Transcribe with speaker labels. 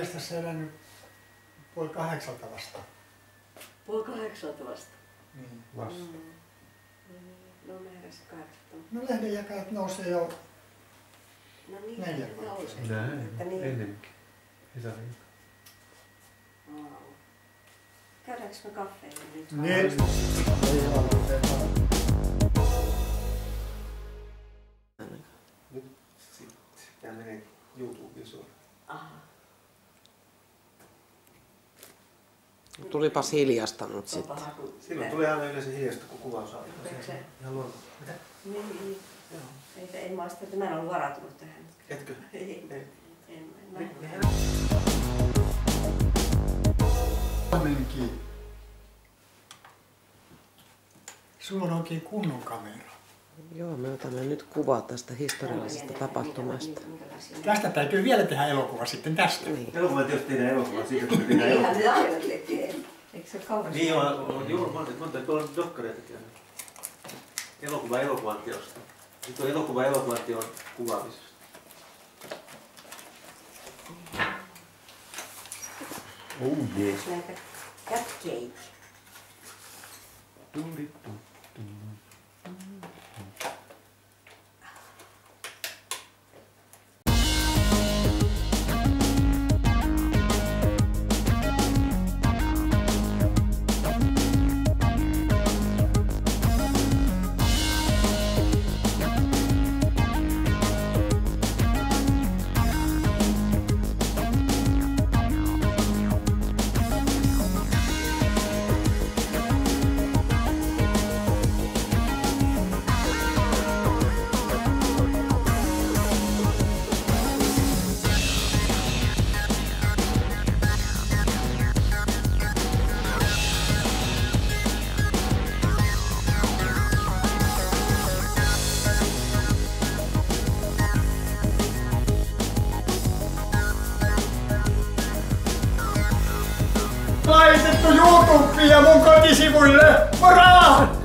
Speaker 1: se elänyt 7:30 vasta.
Speaker 2: 7:30 vasta?
Speaker 1: Niin, vasta.
Speaker 2: No me heräsi 8.
Speaker 1: No lehdenjakajat nousee jo
Speaker 2: No niin,
Speaker 1: 4.
Speaker 3: Näin, ennenkin. Hesarilta.
Speaker 2: Wow. Käydäänkö me kaffeille nyt?
Speaker 1: Niin.
Speaker 3: Nyt sitten. Tää menee YouTubeen suoraan.
Speaker 2: Aha.
Speaker 4: Tulipas hiljasta nyt sitten.
Speaker 3: Silloin tulee aina yleensä hiljasta, kun kuvaus alkaa. Ihan luonnollista.
Speaker 2: Niin. En mä sitä, että mä en ollut varautunut tähän.
Speaker 3: Etkö?
Speaker 2: En.
Speaker 1: Sulla on oikein kunnon kamera.
Speaker 4: Joo, me otamme nyt kuvaa tästä historiallisesta tapahtumasta.
Speaker 1: Tästä täytyy vielä tehdä elokuva sitten tästä.
Speaker 4: Niin.
Speaker 3: Elokuva tietysti tehdään elokuva, siitä kun tehdään elokuva.
Speaker 2: Eihän ne aina tekee. Eikö se ole kauan?
Speaker 3: Niin on monta tuolla dokkareita käynyt. Elokuva elokuvan teosta. Sitten on elokuva elokuvan teon kuvaamisesta.
Speaker 1: Oh yeah.
Speaker 2: Näitä cupcake.
Speaker 1: Laitettu YouTubeen ja mun kotisivuille! Moro!